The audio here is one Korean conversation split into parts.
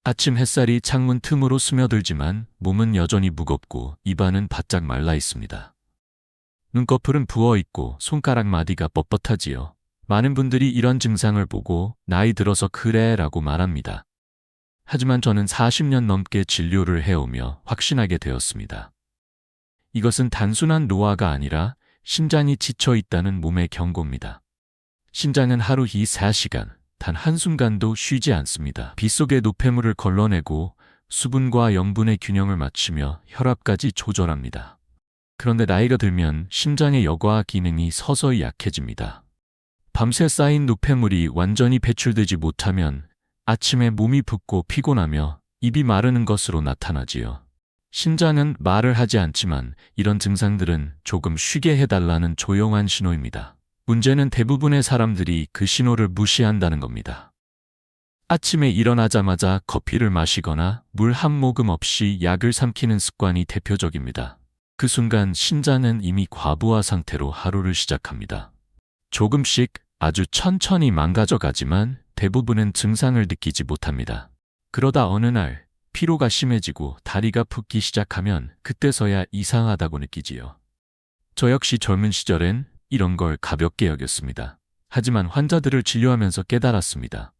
아침 햇살이 창문 틈으로 스며들지만 몸은 여전히 무겁고 입안은 바짝 말라 있습니다. 눈꺼풀은 부어 있고 손가락 마디가 뻣뻣하지요. 많은 분들이 이런 증상을 보고 나이 들어서 그래 라고 말합니다. 하지만 저는 40년 넘게 진료를 해오며 확신하게 되었습니다. 이것은 단순한 노화가 아니라 심장이 지쳐 있다는 몸의 경고입니다. 심장은 하루 24시간 단 한순간도 쉬지 않습니다. 빗속의 노폐물을 걸러내고 수분과 영분의 균형을 맞추며 혈압까지 조절합니다. 그런데 나이가 들면 심장의 여과 기능이 서서히 약해집니다. 밤새 쌓인 노폐물이 완전히 배출되지 못하면 아침에 몸이 붓고 피곤하며 입이 마르는 것으로 나타나지요. 심장은 말을 하지 않지만 이런 증상들은 조금 쉬게 해달라는 조용한 신호입니다. 문제는 대부분의 사람들이 그 신호를 무시한다는 겁니다. 아침에 일어나자마자 커피를 마시거나 물 한 모금 없이 약을 삼키는 습관이 대표적입니다. 그 순간 심장은 이미 과부하 상태로 하루를 시작합니다. 조금씩 아주 천천히 망가져가지만 대부분은 증상을 느끼지 못합니다. 그러다 어느 날 피로가 심해지고 다리가 붓기 시작하면 그때서야 이상하다고 느끼지요. 저 역시 젊은 시절엔 이런 걸 가볍게 여겼습니다. 하지만 환자들을 진료하면서 깨달았습니다.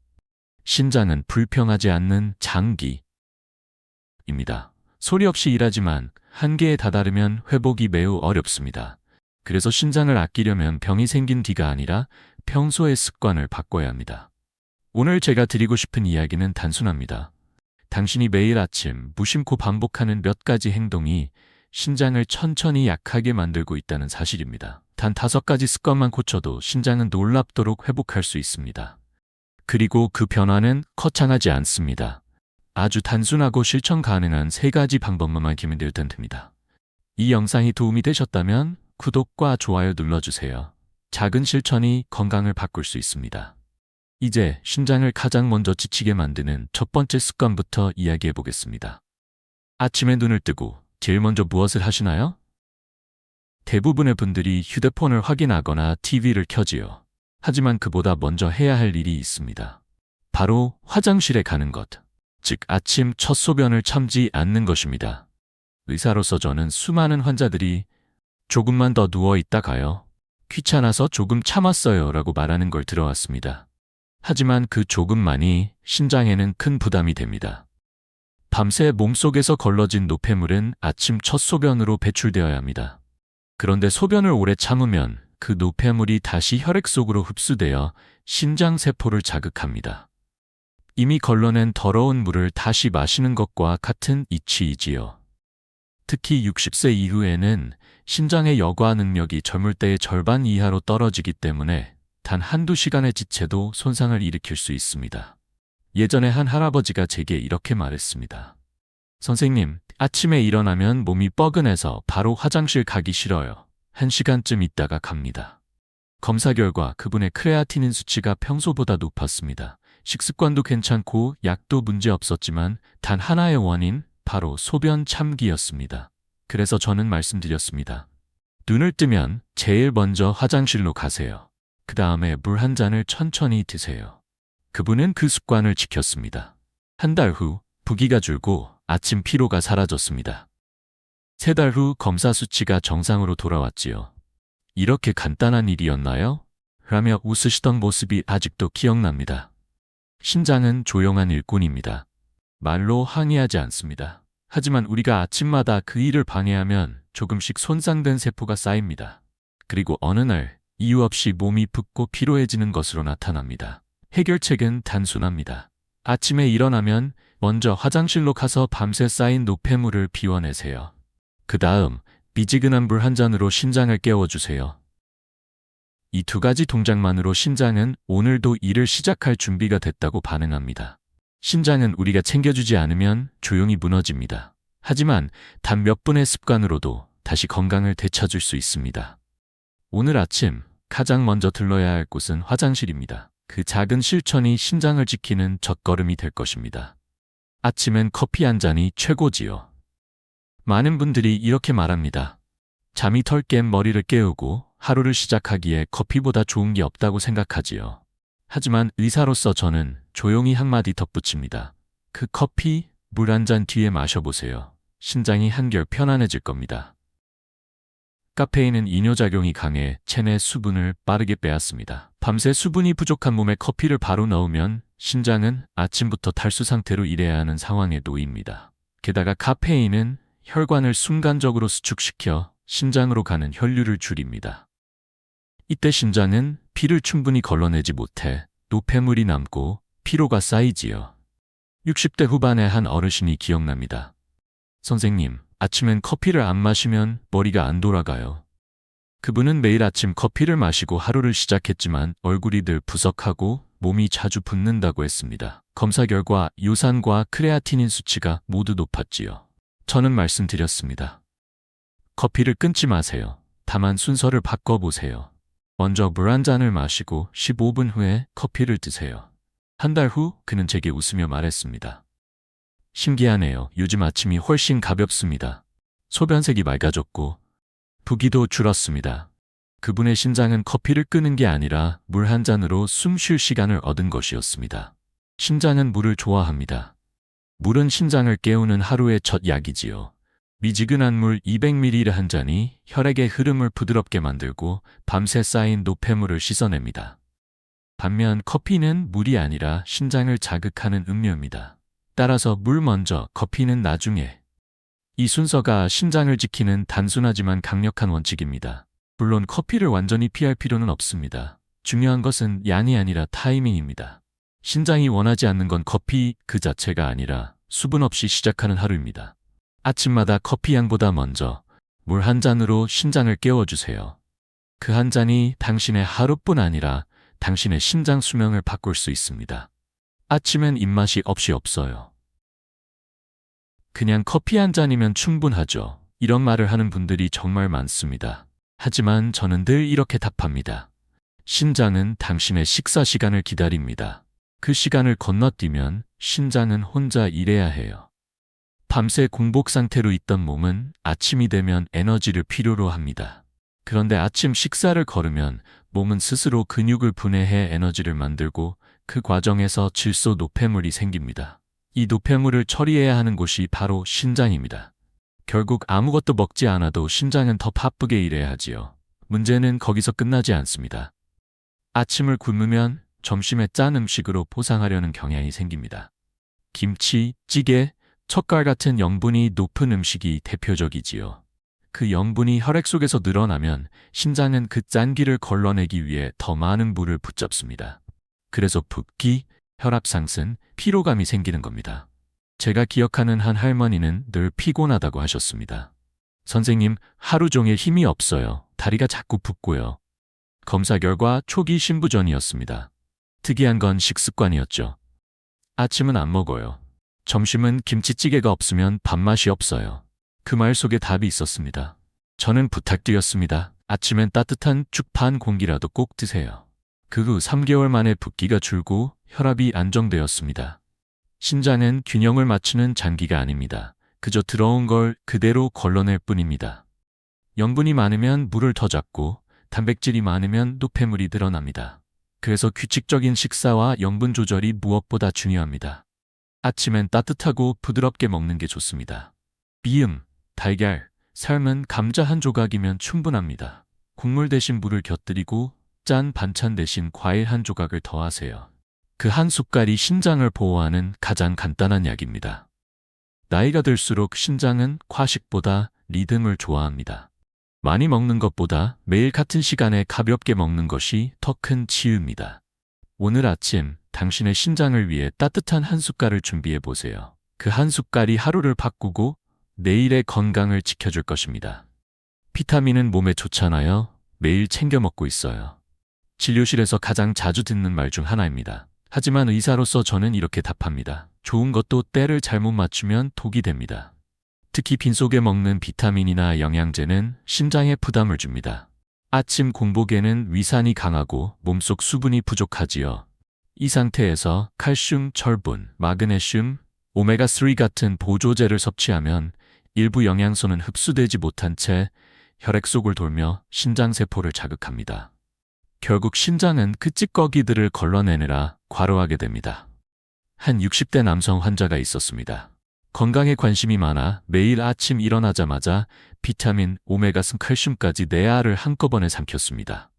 심장은 불평하지 않는 장기입니다. 소리 없이 일하지만 한계에 다다르면 회복이 매우 어렵습니다. 그래서 심장을 아끼려면 병이 생긴 뒤가 아니라 평소의 습관을 바꿔야 합니다. 오늘 제가 드리고 싶은 이야기는 단순합니다. 당신이 매일 아침 무심코 반복하는 몇 가지 행동이 심장을 천천히 약하게 만들고 있다는 사실입니다. 단 5가지 습관만 고쳐도 심장은 놀랍도록 회복할 수 있습니다. 그리고 그 변화는 거창하지 않습니다. 아주 단순하고 실천 가능한 3가지 방법만 기면 될 텐데입니다. 이 영상이 도움이 되셨다면 구독과 좋아요 눌러주세요. 작은 실천이 건강을 바꿀 수 있습니다. 이제 심장을 가장 먼저 지치게 만드는 첫 번째 습관부터 이야기해 보겠습니다. 아침에 눈을 뜨고 제일 먼저 무엇을 하시나요? 대부분의 분들이 휴대폰을 확인하거나 TV를 켜지요. 하지만 그보다 먼저 해야 할 일이 있습니다. 바로 화장실에 가는 것, 즉 아침 첫 소변을 참지 않는 것입니다. 의사로서 저는 수많은 환자들이 조금만 더 누워있다 가요. 귀찮아서 조금 참았어요 라고 말하는 걸 들어왔습니다. 하지만 그 조금만이 심장에는 큰 부담이 됩니다. 밤새 몸속에서 걸러진 노폐물은 아침 첫 소변으로 배출되어야 합니다. 그런데 소변을 오래 참으면 그 노폐물이 다시 혈액 속으로 흡수되어 심장세포를 자극합니다. 이미 걸러낸 더러운 물을 다시 마시는 것과 같은 이치이지요. 특히 60세 이후에는 심장의 여과 능력이 젊을 때의 절반 이하로 떨어지기 때문에 단 한두 시간의 지체도 손상을 일으킬 수 있습니다. 예전에 한 할아버지가 제게 이렇게 말했습니다. 선생님, 아침에 일어나면 몸이 뻐근해서 바로 화장실 가기 싫어요. 1시간쯤 있다가 갑니다. 검사 결과 그분의 크레아티닌 수치가 평소보다 높았습니다. 식습관도 괜찮고 약도 문제 없었지만 단 하나의 원인, 바로 소변 참기였습니다. 그래서 저는 말씀드렸습니다. 눈을 뜨면 제일 먼저 화장실로 가세요. 그 다음에 물 한 잔을 천천히 드세요. 그분은 그 습관을 지켰습니다. 한 달 후 부기가 줄고 아침 피로가 사라졌습니다. 3달 후 검사 수치가 정상으로 돌아왔지요. 이렇게 간단한 일이었나요? 라며 웃으시던 모습이 아직도 기억납니다. 심장은 조용한 일꾼입니다. 말로 항의하지 않습니다. 하지만 우리가 아침마다 그 일을 방해하면 조금씩 손상된 세포가 쌓입니다. 그리고 어느 날 이유 없이 몸이 붓고 피로해지는 것으로 나타납니다. 해결책은 단순합니다. 아침에 일어나면 먼저 화장실로 가서 밤새 쌓인 노폐물을 비워내세요. 그 다음 미지근한 물 한 잔으로 심장을 깨워주세요. 이 2가지 동작만으로 심장은 오늘도 일을 시작할 준비가 됐다고 반응합니다. 심장은 우리가 챙겨주지 않으면 조용히 무너집니다. 하지만 단 몇 분의 습관으로도 다시 건강을 되찾을 수 있습니다. 오늘 아침 가장 먼저 들러야 할 곳은 화장실입니다. 그 작은 실천이 심장을 지키는 첫걸음이 될 것입니다. 아침엔 커피 한 잔이 최고지요. 많은 분들이 이렇게 말합니다. 잠이 덜 깬 머리를 깨우고 하루를 시작하기에 커피보다 좋은 게 없다고 생각하지요. 하지만 의사로서 저는 조용히 한마디 덧붙입니다. 그 커피, 물 한 잔 뒤에 마셔보세요. 신장이 한결 편안해질 겁니다. 카페인은 이뇨작용이 강해 체내 수분을 빠르게 빼앗습니다. 밤새 수분이 부족한 몸에 커피를 바로 넣으면 신장은 아침부터 탈수 상태로 일해야 하는 상황에 놓입니다. 게다가 카페인은 혈관을 순간적으로 수축시켜 신장으로 가는 혈류를 줄입니다. 이때 신장은 피를 충분히 걸러내지 못해 노폐물이 남고 피로가 쌓이지요. 60대 후반의 한 어르신이 기억납니다. 선생님, 아침엔 커피를 안 마시면 머리가 안 돌아가요. 그분은 매일 아침 커피를 마시고 하루를 시작했지만 얼굴이 늘 부석하고 몸이 자주 붓는다고 했습니다. 검사 결과 요산과 크레아티닌 수치가 모두 높았지요. 저는 말씀드렸습니다. 커피를 끊지 마세요. 다만 순서를 바꿔보세요. 먼저 물 한 잔을 마시고 15분 후에 커피를 드세요. 한 달 후 그는 제게 웃으며 말했습니다. 신기하네요. 요즘 아침이 훨씬 가볍습니다. 소변색이 맑아졌고 부기도 줄었습니다. 그분의 신장은 커피를 끄는 게 아니라 물 한 잔으로 숨 쉴 시간을 얻은 것이었습니다. 신장은 물을 좋아합니다. 물은 신장을 깨우는 하루의 첫 약이지요. 미지근한 물 200ml 한 잔이 혈액의 흐름을 부드럽게 만들고 밤새 쌓인 노폐물을 씻어냅니다. 반면 커피는 물이 아니라 신장을 자극하는 음료입니다. 따라서 물 먼저, 커피는 나중에. 이 순서가 신장을 지키는 단순하지만 강력한 원칙입니다. 물론 커피를 완전히 피할 필요는 없습니다. 중요한 것은 양이 아니라 타이밍입니다. 신장이 원하지 않는 건 커피 그 자체가 아니라 수분 없이 시작하는 하루입니다. 아침마다 커피 양보다 먼저 물 한 잔으로 신장을 깨워주세요. 그 한 잔이 당신의 하루뿐 아니라 당신의 신장 수명을 바꿀 수 있습니다. 아침엔 입맛이 없어요. 그냥 커피 한 잔이면 충분하죠. 이런 말을 하는 분들이 정말 많습니다. 하지만 저는 늘 이렇게 답합니다. 신장은 당신의 식사 시간을 기다립니다. 그 시간을 건너뛰면 신장은 혼자 일해야 해요. 밤새 공복 상태로 있던 몸은 아침이 되면 에너지를 필요로 합니다. 그런데 아침 식사를 거르면 몸은 스스로 근육을 분해해 에너지를 만들고 그 과정에서 질소 노폐물이 생깁니다. 이 노폐물을 처리해야 하는 곳이 바로 신장입니다. 결국 아무것도 먹지 않아도 신장은 더 바쁘게 일해야 하지요. 문제는 거기서 끝나지 않습니다. 아침을 굶으면 점심에 짠 음식으로 보상하려는 경향이 생깁니다. 김치, 찌개, 젓갈 같은 영분이 높은 음식이 대표적이지요. 그 영분이 혈액 속에서 늘어나면 신장은 그 짠기를 걸러내기 위해 더 많은 물을 붙잡습니다. 그래서 붓기, 혈압 상승, 피로감이 생기는 겁니다. 제가 기억하는 한 할머니는 늘 피곤하다고 하셨습니다. 선생님, 하루 종일 힘이 없어요. 다리가 자꾸 붓고요. 검사 결과 초기 신부전이었습니다. 특이한 건 식습관이었죠. 아침은 안 먹어요. 점심은 김치찌개가 없으면 밥맛이 없어요. 그 말 속에 답이 있었습니다. 저는 부탁드렸습니다. 아침엔 따뜻한 죽 반 공기라도 꼭 드세요. 그 후 3개월 만에 붓기가 줄고 혈압이 안정되었습니다. 신장은 균형을 맞추는 장기가 아닙니다. 그저 들어온 걸 그대로 걸러낼 뿐입니다. 영분이 많으면 물을 더 잡고 단백질이 많으면 노폐물이 늘어납니다. 그래서 규칙적인 식사와 영분 조절이 무엇보다 중요합니다. 아침엔 따뜻하고 부드럽게 먹는 게 좋습니다. 미음, 달걀, 삶은 감자 한 조각이면 충분합니다. 국물 대신 물을 곁들이고 짠 반찬 대신 과일 한 조각을 더하세요. 그 한 숟갈이 신장을 보호하는 가장 간단한 약입니다. 나이가 들수록 신장은 과식보다 리듬을 좋아합니다. 많이 먹는 것보다 매일 같은 시간에 가볍게 먹는 것이 더 큰 치유입니다. 오늘 아침 당신의 신장을 위해 따뜻한 한 숟갈을 준비해 보세요. 그 한 숟갈이 하루를 바꾸고 내일의 건강을 지켜줄 것입니다. 비타민은 몸에 좋잖아요. 매일 챙겨 먹고 있어요. 진료실에서 가장 자주 듣는 말 중 하나입니다. 하지만 의사로서 저는 이렇게 답합니다. 좋은 것도 때를 잘못 맞추면 독이 됩니다. 특히 빈속에 먹는 비타민이나 영양제는 신장에 부담을 줍니다. 아침 공복에는 위산이 강하고 몸속 수분이 부족하지요. 이 상태에서 칼슘, 철분, 마그네슘, 오메가3 같은 보조제를 섭취하면 일부 영양소는 흡수되지 못한 채 혈액 속을 돌며 신장세포를 자극합니다. 결국 신장은 그 찌꺼기들을 걸러내느라 과로하게 됩니다. 한 60대 남성 환자가 있었습니다. 건강에 관심이 많아 매일 아침 일어나자마자 비타민, 오메가3, 칼슘까지 4알을 한꺼번에 삼켰습니다.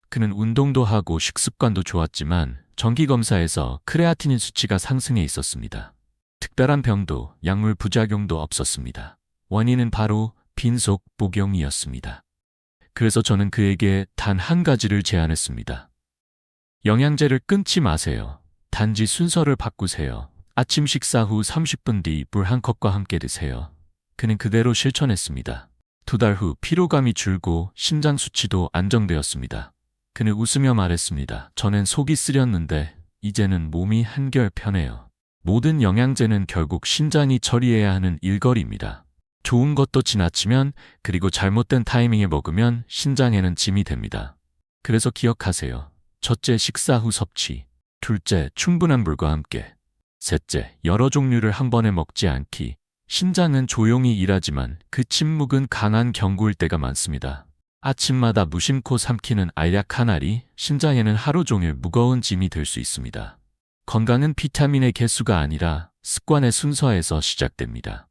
그는 운동도 하고 식습관도 좋았지만 정기검사에서 크레아티닌 수치가 상승해 있었습니다. 특별한 병도 약물 부작용도 없었습니다. 원인은 바로 빈속 복용이었습니다. 그래서 저는 그에게 단 한 가지를 제안했습니다. 영양제를 끊지 마세요. 단지 순서를 바꾸세요. 아침 식사 후 30분 뒤 물 한 컵과 함께 드세요. 그는 그대로 실천했습니다. 2달 후 피로감이 줄고 심장 수치도 안정되었습니다. 그는 웃으며 말했습니다. 전엔 속이 쓰렸는데 이제는 몸이 한결 편해요. 모든 영양제는 결국 신장이 처리해야 하는 일거리입니다. 좋은 것도 지나치면 그리고 잘못된 타이밍에 먹으면 신장에는 짐이 됩니다. 그래서 기억하세요. 첫째, 식사 후 섭취. 둘째, 충분한 물과 함께. 셋째, 여러 종류를 한 번에 먹지 않기. 신장은 조용히 일하지만 그 침묵은 강한 경고일 때가 많습니다. 아침마다 무심코 삼키는 알약 한 알이 신장에는 하루 종일 무거운 짐이 될 수 있습니다. 건강은 비타민의 개수가 아니라 습관의 순서에서 시작됩니다.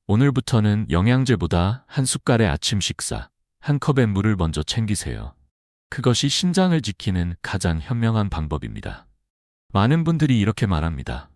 오늘부터는 영양제보다 한 숟갈의 아침 식사, 한 컵의 물을 먼저 챙기세요. 그것이 신장을 지키는 가장 현명한 방법입니다. 많은 분들이 이렇게 말합니다.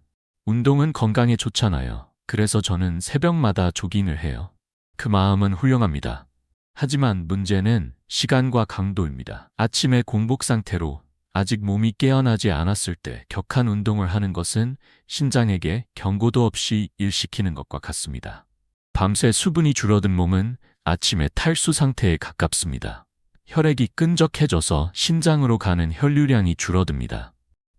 운동은 건강에 좋잖아요. 그래서 저는 새벽마다 조깅을 해요. 그 마음은 훌륭합니다. 하지만 문제는 시간과 강도입니다. 아침에 공복 상태로 아직 몸이 깨어나지 않았을 때 격한 운동을 하는 것은 신장에게 경고도 없이 일시키는 것과 같습니다. 밤새 수분이 줄어든 몸은 아침에 탈수 상태에 가깝습니다. 혈액이 끈적해져서 신장으로 가는 혈류량이 줄어듭니다.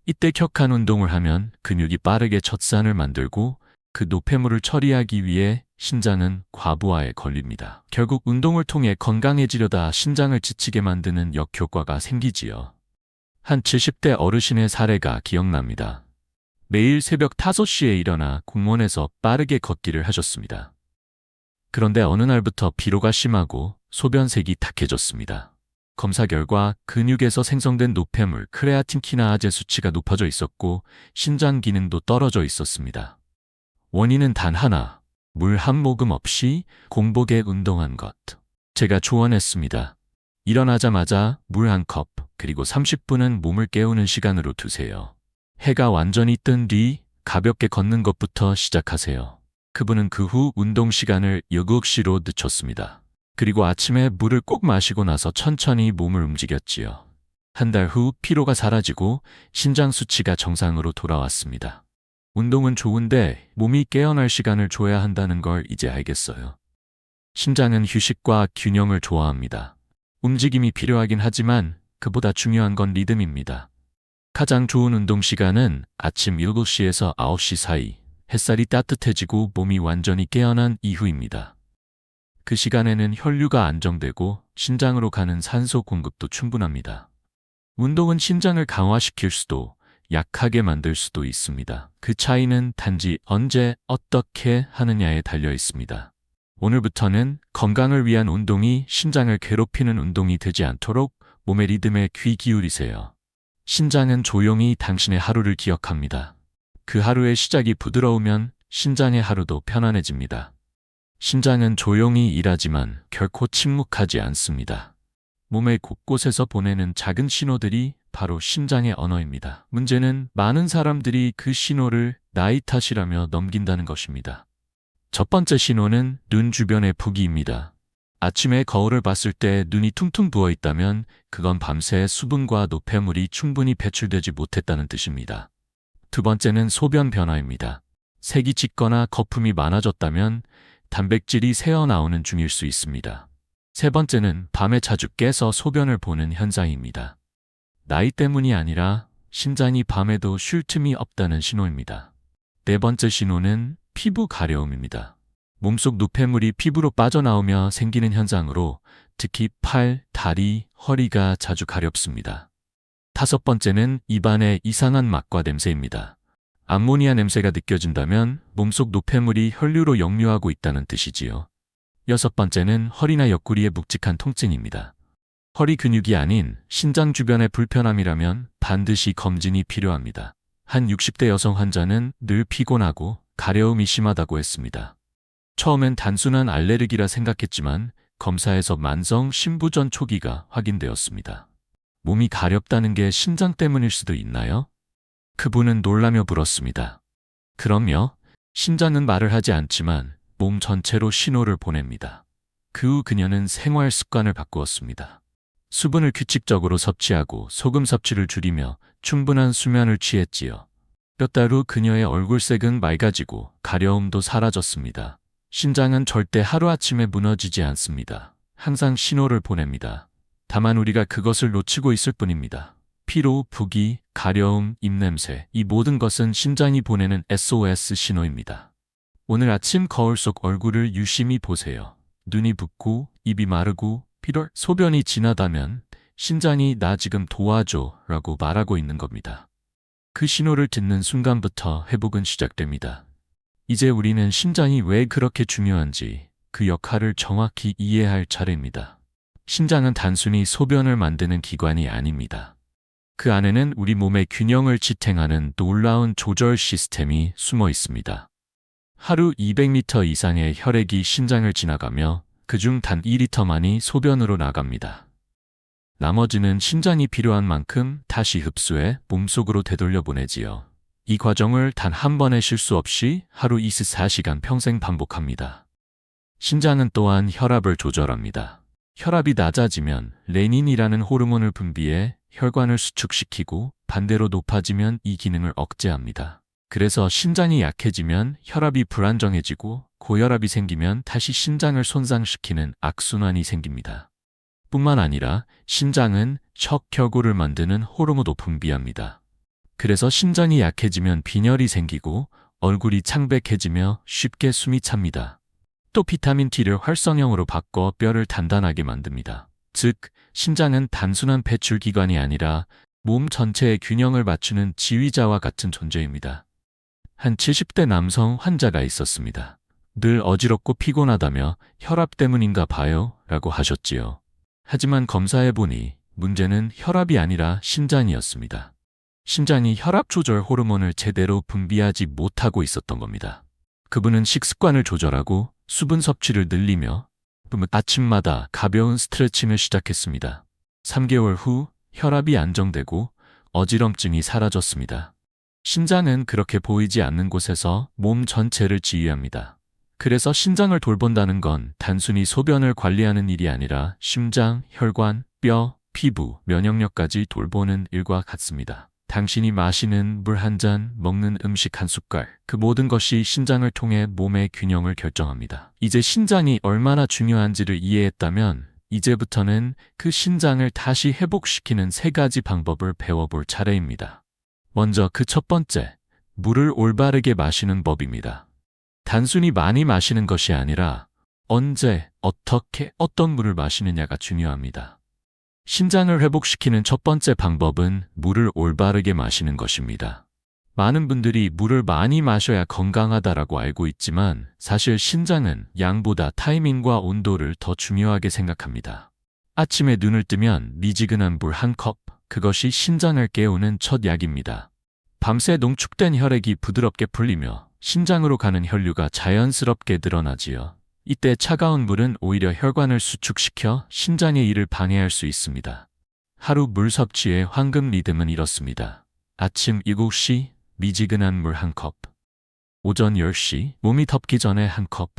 이때 격한 운동을 하면 근육이 빠르게 젖산을 만들고 그 노폐물을 처리하기 위해 신장은 과부하에 걸립니다. 결국 운동을 통해 건강해지려다 신장을 지치게 만드는 역효과가 생기지요. 한 70대 어르신의 사례가 기억납니다. 매일 새벽 5시에 일어나 공원에서 빠르게 걷기를 하셨습니다. 그런데 어느 날부터 피로가 심하고 소변색이 탁해졌습니다. 검사 결과 근육에서 생성된 노폐물 크레아틴 키나아제 수치가 높아져 있었고 신장 기능도 떨어져 있었습니다. 원인은 단 하나, 물 한 모금 없이 공복에 운동한 것. 제가 조언했습니다. 일어나자마자 물 한 컵, 그리고 30분은 몸을 깨우는 시간으로 두세요. 해가 완전히 뜬 뒤 가볍게 걷는 것부터 시작하세요. 그분은 그 후 운동 시간을 6시로 늦췄습니다. 그리고 아침에 물을 꼭 마시고 나서 천천히 몸을 움직였지요. 한 달 후 피로가 사라지고 신장 수치가 정상으로 돌아왔습니다. 운동은 좋은데 몸이 깨어날 시간을 줘야 한다는 걸 이제 알겠어요. 신장은 휴식과 균형을 좋아합니다. 움직임이 필요하긴 하지만 그보다 중요한 건 리듬입니다. 가장 좋은 운동 시간은 아침 7시에서 9시 사이, 햇살이 따뜻해지고 몸이 완전히 깨어난 이후입니다. 그 시간에는 혈류가 안정되고 신장으로 가는 산소 공급도 충분합니다. 운동은 신장을 강화시킬 수도 약하게 만들 수도 있습니다. 그 차이는 단지 언제 어떻게 하느냐에 달려 있습니다. 오늘부터는 건강을 위한 운동이 신장을 괴롭히는 운동이 되지 않도록 몸의 리듬에 귀 기울이세요. 신장은 조용히 당신의 하루를 기억합니다. 그 하루의 시작이 부드러우면 신장의 하루도 편안해집니다. 신장은 조용히 일하지만 결코 침묵하지 않습니다. 몸의 곳곳에서 보내는 작은 신호들이 바로 신장의 언어입니다. 문제는 많은 사람들이 그 신호를 나이 탓이라며 넘긴다는 것입니다. 첫 번째 신호는 눈 주변의 부기입니다. 아침에 거울을 봤을 때 눈이 퉁퉁 부어 있다면 그건 밤새 수분과 노폐물이 충분히 배출되지 못했다는 뜻입니다. 두 번째는 소변 변화입니다. 색이 짙거나 거품이 많아졌다면 단백질이 새어나오는 중일 수 있습니다. 세 번째는 밤에 자주 깨서 소변을 보는 현상입니다. 나이 때문이 아니라 신장이 밤에도 쉴 틈이 없다는 신호입니다. 네 번째 신호는 피부 가려움입니다. 몸속 노폐물이 피부로 빠져나오며 생기는 현상으로 특히 팔, 다리, 허리가 자주 가렵습니다. 다섯 번째는 입안의 이상한 맛과 냄새입니다. 암모니아 냄새가 느껴진다면 몸속 노폐물이 혈류로 역류하고 있다는 뜻이지요. 여섯 번째는 허리나 옆구리의 묵직한 통증입니다. 허리 근육이 아닌 신장 주변의 불편함이라면 반드시 검진이 필요합니다. 한 60대 여성 환자는 늘 피곤하고 가려움이 심하다고 했습니다. 처음엔 단순한 알레르기라 생각했지만 검사에서 만성 심부전 초기가 확인되었습니다. 몸이 가렵다는 게 신장 때문일 수도 있나요? 그분은 놀라며 물었습니다. 그럼요. 신장은 말을 하지 않지만 몸 전체로 신호를 보냅니다. 그 후 그녀는 생활 습관을 바꾸었습니다. 수분을 규칙적으로 섭취하고 소금 섭취를 줄이며 충분한 수면을 취했지요. 몇 달 후 그녀의 얼굴색은 맑아지고 가려움도 사라졌습니다. 신장은 절대 하루아침에 무너지지 않습니다. 항상 신호를 보냅니다. 다만 우리가 그것을 놓치고 있을 뿐입니다. 피로, 부기, 가려움, 입냄새, 이 모든 것은 신장이 보내는 SOS 신호입니다. 오늘 아침 거울 속 얼굴을 유심히 보세요. 눈이 붓고 입이 마르고 소변이 진하다면 신장이 나 지금 도와줘 라고 말하고 있는 겁니다. 그 신호를 듣는 순간부터 회복은 시작됩니다. 이제 우리는 신장이 왜 그렇게 중요한지 그 역할을 정확히 이해할 차례입니다. 신장은 단순히 소변을 만드는 기관이 아닙니다. 그 안에는 우리 몸의 균형을 지탱하는 놀라운 조절 시스템이 숨어 있습니다. 하루 200m 이상의 혈액이 신장을 지나가며 그중 단 2리터만이 소변으로 나갑니다. 나머지는 신장이 필요한 만큼 다시 흡수해 몸속으로 되돌려 보내지요. 이 과정을 단 한 번의 실수 없이 하루 24시간 평생 반복합니다. 신장은 또한 혈압을 조절합니다. 혈압이 낮아지면 레닌이라는 호르몬을 분비해 혈관을 수축시키고 반대로 높아지면 이 기능을 억제합니다. 그래서 신장이 약해지면 혈압이 불안정해지고 고혈압이 생기면 다시 신장을 손상시키는 악순환이 생깁니다. 뿐만 아니라 신장은 척혈구를 만드는 호르몬도 분비합니다. 그래서 신장이 약해지면 빈혈이 생기고 얼굴이 창백해지며 쉽게 숨이 찹니다. 또 비타민 T를 활성형으로 바꿔 뼈를 단단하게 만듭니다. 즉, 신장은 단순한 배출기관이 아니라 몸 전체의 균형을 맞추는 지휘자와 같은 존재입니다. 한 70대 남성 환자가 있었습니다. 늘 어지럽고 피곤하다며 혈압 때문인가 봐요 라고 하셨지요. 하지만 검사해보니 문제는 혈압이 아니라 신장이었습니다. 신장이 혈압 조절 호르몬을 제대로 분비하지 못하고 있었던 겁니다. 그분은 식습관을 조절하고 수분 섭취를 늘리며 아침마다 가벼운 스트레칭을 시작했습니다. 3개월 후 혈압이 안정되고 어지럼증이 사라졌습니다. 신장은 그렇게 보이지 않는 곳에서 몸 전체를 지휘합니다. 그래서 신장을 돌본다는 건 단순히 소변을 관리하는 일이 아니라 심장, 혈관, 뼈, 피부, 면역력까지 돌보는 일과 같습니다. 당신이 마시는 물 한 잔, 먹는 음식 한 숟갈, 그 모든 것이 신장을 통해 몸의 균형을 결정합니다. 이제 신장이 얼마나 중요한지를 이해했다면 이제부터는 그 신장을 다시 회복시키는 3가지 방법을 배워볼 차례입니다. 먼저 그 첫 번째, 물을 올바르게 마시는 법입니다. 단순히 많이 마시는 것이 아니라 언제, 어떻게, 어떤 물을 마시느냐가 중요합니다. 신장을 회복시키는 첫 번째 방법은 물을 올바르게 마시는 것입니다. 많은 분들이 물을 많이 마셔야 건강하다라고 알고 있지만 사실 신장은 양보다 타이밍과 온도를 더 중요하게 생각합니다. 아침에 눈을 뜨면 미지근한 물 한 컵, 그것이 신장을 깨우는 첫 약입니다. 밤새 농축된 혈액이 부드럽게 풀리며 신장으로 가는 혈류가 자연스럽게 늘어나지요. 이때 차가운 물은 오히려 혈관을 수축시켜 신장의 일을 방해할 수 있습니다. 하루 물 섭취의 황금 리듬은 이렇습니다. 아침 7시 미지근한 물 한 컵, 오전 10시 몸이 덥기 전에 한 컵,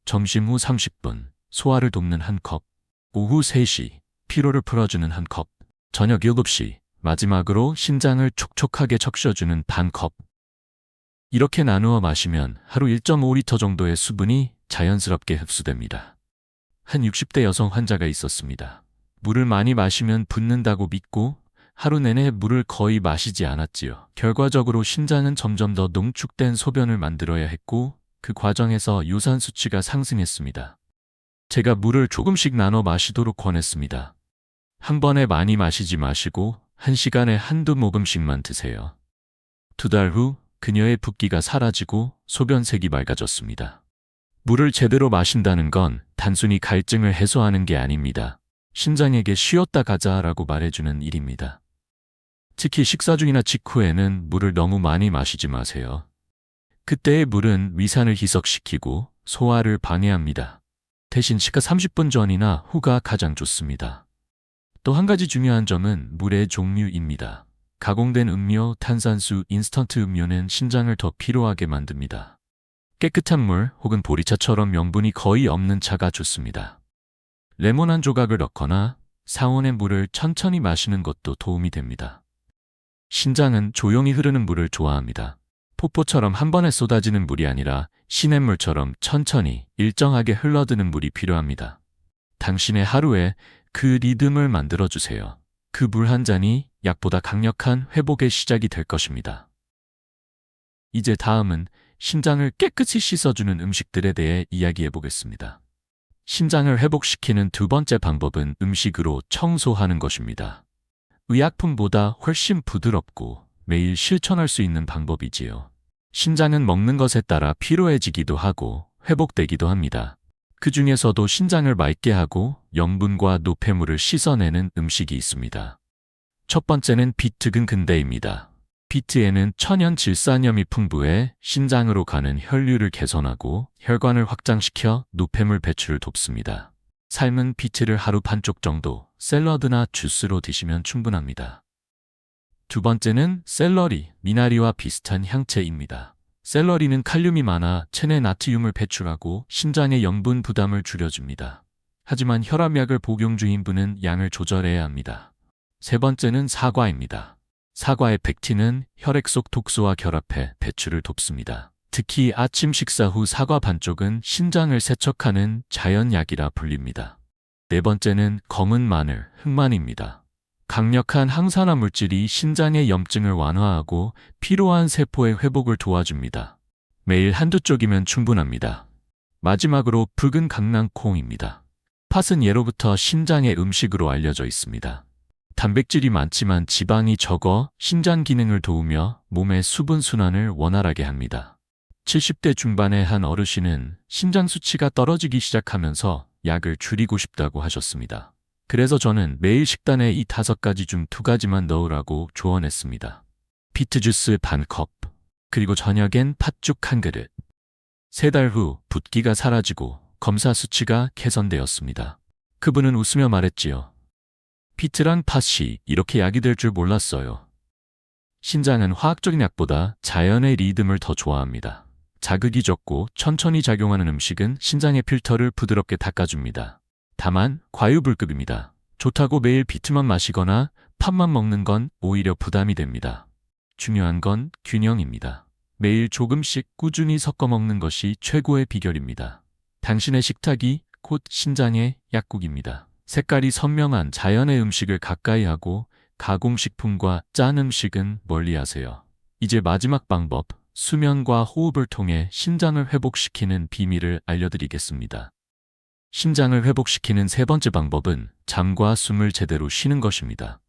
점심 후 30분 소화를 돕는 한 컵, 오후 3시 피로를 풀어주는 한 컵, 저녁 7시 마지막으로 신장을 촉촉하게 적셔주는 반 컵. 이렇게 나누어 마시면 하루 1.5리터 정도의 수분이 자연스럽게 흡수됩니다. 한 60대 여성 환자가 있었습니다. 물을 많이 마시면 붓는다고 믿고 하루 내내 물을 거의 마시지 않았지요. 결과적으로 신장은 점점 더 농축된 소변을 만들어야 했고 그 과정에서 요산 수치가 상승했습니다. 제가 물을 조금씩 나눠 마시도록 권했습니다. 한 번에 많이 마시지 마시고 1시간에 한두 모금씩만 드세요. 2달 후 그녀의 붓기가 사라지고 소변색이 맑아졌습니다. 물을 제대로 마신다는 건 단순히 갈증을 해소하는 게 아닙니다. 신장에게 쉬었다 가자라고 말해주는 일입니다. 특히 식사 중이나 직후에는 물을 너무 많이 마시지 마세요. 그때의 물은 위산을 희석시키고 소화를 방해합니다. 대신 식사 30분 전이나 후가 가장 좋습니다. 또 한 가지 중요한 점은 물의 종류입니다. 가공된 음료, 탄산수, 인스턴트 음료는 신장을 더 피로하게 만듭니다. 깨끗한 물 혹은 보리차처럼 염분이 거의 없는 차가 좋습니다. 레몬 한 조각을 넣거나 상온의 물을 천천히 마시는 것도 도움이 됩니다. 신장은 조용히 흐르는 물을 좋아합니다. 폭포처럼 한 번에 쏟아지는 물이 아니라 시냇물처럼 천천히 일정하게 흘러드는 물이 필요합니다. 당신의 하루에 그 리듬을 만들어주세요. 그 물 한 잔이 약보다 강력한 회복의 시작이 될 것입니다. 이제 다음은 신장을 깨끗이 씻어주는 음식들에 대해 이야기해 보겠습니다. 신장을 회복시키는 두 번째 방법은 음식으로 청소하는 것입니다. 의약품보다 훨씬 부드럽고 매일 실천할 수 있는 방법이지요. 신장은 먹는 것에 따라 피로해지기도 하고 회복되기도 합니다. 그 중에서도 신장을 맑게 하고 염분과 노폐물을 씻어내는 음식이 있습니다. 첫 번째는 비트근 근대입니다. 비트에는 천연 질산염이 풍부해 신장으로 가는 혈류를 개선하고 혈관을 확장시켜 노폐물 배출을 돕습니다. 삶은 비트를 하루 반쪽 정도 샐러드나 주스로 드시면 충분합니다. 두 번째는 샐러리, 미나리와 비슷한 향채입니다. 샐러리는 칼륨이 많아 체내 나트륨을 배출하고 신장의 염분 부담을 줄여줍니다. 하지만 혈압약을 복용 중인 분은 양을 조절해야 합니다. 세 번째는 사과입니다. 사과의 펙틴은 혈액 속 독소와 결합해 배출을 돕습니다. 특히 아침 식사 후 사과 반쪽은 신장을 세척하는 자연약이라 불립니다. 네 번째는 검은 마늘, 흑마늘입니다. 강력한 항산화 물질이 신장의 염증을 완화하고 피로한 세포의 회복을 도와줍니다. 매일 한두 쪽이면 충분합니다. 마지막으로 붉은 강낭콩입니다. 팥은 예로부터 신장의 음식으로 알려져 있습니다. 단백질이 많지만 지방이 적어 신장 기능을 도우며 몸의 수분 순환을 원활하게 합니다. 70대 중반의 한 어르신은 신장 수치가 떨어지기 시작하면서 약을 줄이고 싶다고 하셨습니다. 그래서 저는 매일 식단에 이 5가지 중 2가지만 넣으라고 조언했습니다. 비트 주스 반 컵, 그리고 저녁엔 팥죽 1그릇. 3달 후 붓기가 사라지고 검사 수치가 개선되었습니다. 그분은 웃으며 말했지요. 비트랑 팥이 이렇게 약이 될 줄 몰랐어요. 신장은 화학적인 약보다 자연의 리듬을 더 좋아합니다. 자극이 적고 천천히 작용하는 음식은 신장의 필터를 부드럽게 닦아줍니다. 다만 과유불급입니다. 좋다고 매일 비트만 마시거나 팥만 먹는 건 오히려 부담이 됩니다. 중요한 건 균형입니다. 매일 조금씩 꾸준히 섞어 먹는 것이 최고의 비결입니다. 당신의 식탁이 곧 신장의 약국입니다. 색깔이 선명한 자연의 음식을 가까이 하고 가공식품과 짠 음식은 멀리하세요. 이제 마지막 방법, 수면과 호흡을 통해 신장을 회복시키는 비밀을 알려드리겠습니다. 신장을 회복시키는 세 번째 방법은 잠과 숨을 제대로 쉬는 것입니다.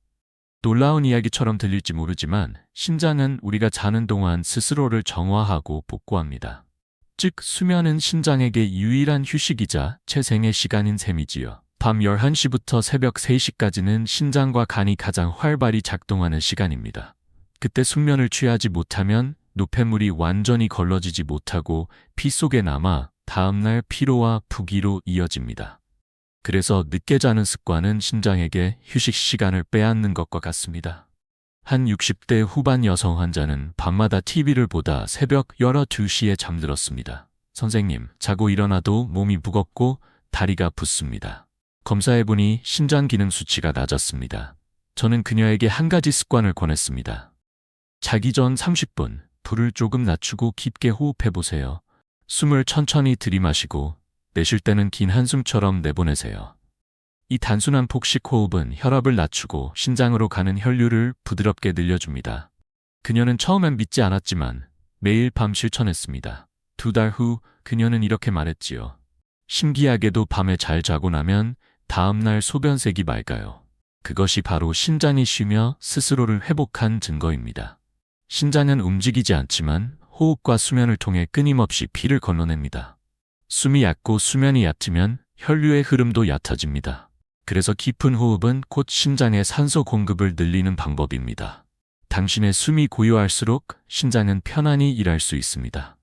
놀라운 이야기처럼 들릴지 모르지만 신장은 우리가 자는 동안 스스로를 정화하고 복구합니다. 즉, 수면은 신장에게 유일한 휴식이자 채생의 시간인 셈이지요. 밤 11시부터 새벽 3시까지는 신장과 간이 가장 활발히 작동하는 시간입니다. 그때 숙면을 취하지 못하면 노폐물이 완전히 걸러지지 못하고 피 속에 남아 다음날 피로와 부기로 이어집니다. 그래서 늦게 자는 습관은 신장에게 휴식 시간을 빼앗는 것과 같습니다. 한 60대 후반 여성 환자는 밤마다 TV를 보다 새벽 2시에 잠들었습니다. 선생님, 자고 일어나도 몸이 무겁고 다리가 붓습니다. 검사해보니 신장 기능 수치가 낮았습니다. 저는 그녀에게 한 가지 습관을 권했습니다. 자기 전 30분, 불을 조금 낮추고 깊게 호흡해보세요. 숨을 천천히 들이마시고 내쉴 때는 긴 한숨처럼 내보내세요. 이 단순한 복식 호흡은 혈압을 낮추고 신장으로 가는 혈류를 부드럽게 늘려줍니다. 그녀는 처음엔 믿지 않았지만 매일 밤 실천했습니다. 2달 후 그녀는 이렇게 말했지요. 신기하게도 밤에 잘 자고 나면 다음날 소변색이 맑아요. 그것이 바로 신장이 쉬며 스스로를 회복한 증거입니다. 신장은 움직이지 않지만 호흡과 수면을 통해 끊임없이 피를 건너냅니다. 숨이 얕고 수면이 얕으면 혈류의 흐름도 얕아집니다. 그래서 깊은 호흡은 곧 신장의 산소 공급을 늘리는 방법입니다. 당신의 숨이 고요할수록 신장은 편안히 일할 수 있습니다.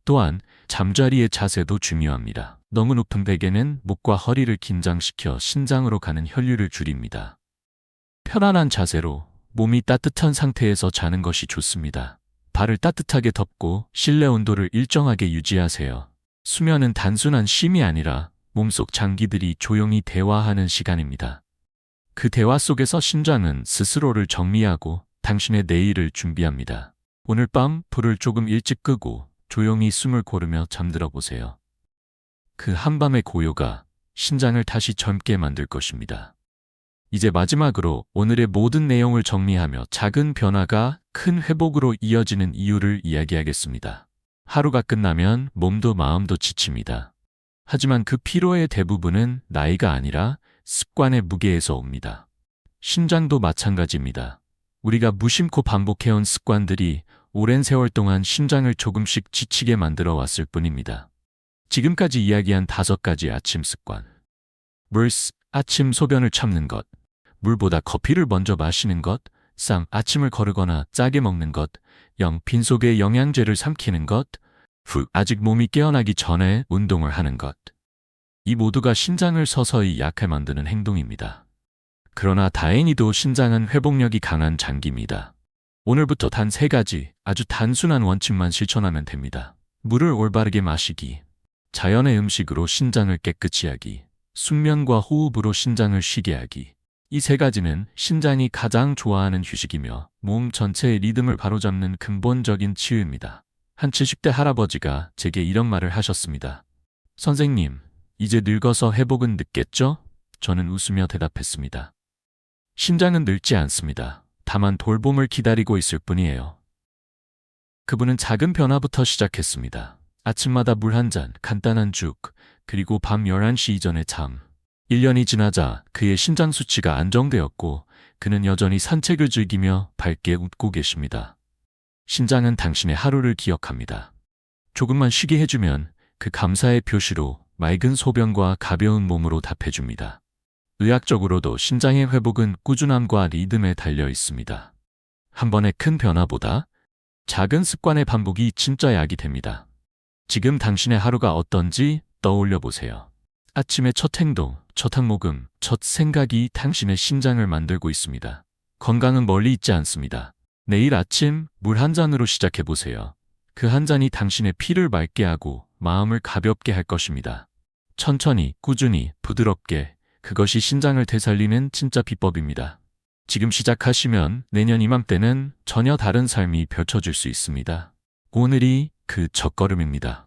또한 잠자리의 자세도 중요합니다. 너무 높은 베개는 목과 허리를 긴장시켜 신장으로 가는 혈류를 줄입니다. 편안한 자세로 몸이 따뜻한 상태에서 자는 것이 좋습니다. 발을 따뜻하게 덮고 실내 온도를 일정하게 유지하세요. 수면은 단순한 쉼이 아니라 몸속 장기들이 조용히 대화하는 시간입니다. 그 대화 속에서 신장은 스스로를 정리하고 당신의 내일을 준비합니다. 오늘 밤 불을 조금 일찍 끄고 조용히 숨을 고르며 잠들어 보세요. 그 한밤의 고요가 신장을 다시 젊게 만들 것입니다. 이제 마지막으로 오늘의 모든 내용을 정리하며 작은 변화가 큰 회복으로 이어지는 이유를 이야기하겠습니다. 하루가 끝나면 몸도 마음도 지칩니다. 하지만 그 피로의 대부분은 나이가 아니라 습관의 무게에서 옵니다. 신장도 마찬가지입니다. 우리가 무심코 반복해온 습관들이 오랜 세월 동안 신장을 조금씩 지치게 만들어 왔을 뿐입니다. 지금까지 이야기한 5가지 아침 습관. 아침 소변을 참는 것. 물보다 커피를 먼저 마시는 것. 아침을 거르거나 짜게 먹는 것. 빈속에 영양제를 삼키는 것. 아직 몸이 깨어나기 전에 운동을 하는 것. 이 모두가 신장을 서서히 약해 만드는 행동입니다. 그러나 다행히도 신장은 회복력이 강한 장기입니다. 오늘부터 단 3가지 아주 단순한 원칙만 실천하면 됩니다. 물을 올바르게 마시기, 자연의 음식으로 신장을 깨끗이 하기, 숙면과 호흡으로 신장을 쉬게 하기. 이 3가지는 신장이 가장 좋아하는 휴식이며 몸 전체의 리듬을 바로잡는 근본적인 치유입니다. 한 70대 할아버지가 제게 이런 말을 하셨습니다. 선생님, 이제 늙어서 회복은 늦겠죠? 저는 웃으며 대답했습니다. 신장은 늙지 않습니다. 다만 돌봄을 기다리고 있을 뿐이에요. 그분은 작은 변화부터 시작했습니다. 아침마다 물 한 잔, 간단한 죽, 그리고 밤 11시 이전에 잠. 1년이 지나자 그의 신장 수치가 안정되었고 그는 여전히 산책을 즐기며 밝게 웃고 계십니다. 신장은 당신의 하루를 기억합니다. 조금만 쉬게 해주면 그 감사의 표시로 맑은 소변과 가벼운 몸으로 답해줍니다. 의학적으로도 신장의 회복은 꾸준함과 리듬에 달려 있습니다. 한 번의 큰 변화보다 작은 습관의 반복이 진짜 약이 됩니다. 지금 당신의 하루가 어떤지 떠올려 보세요. 아침의 첫 행동, 첫 항목음, 첫 생각이 당신의 신장을 만들고 있습니다. 건강은 멀리 있지 않습니다. 내일 아침 물 한 잔으로 시작해 보세요. 그 한 잔이 당신의 피를 맑게 하고 마음을 가볍게 할 것입니다. 천천히, 꾸준히, 부드럽게, 그것이 신장을 되살리는 진짜 비법입니다. 지금 시작하시면 내년 이맘때는 전혀 다른 삶이 펼쳐질 수 있습니다. 오늘이 그 첫걸음입니다.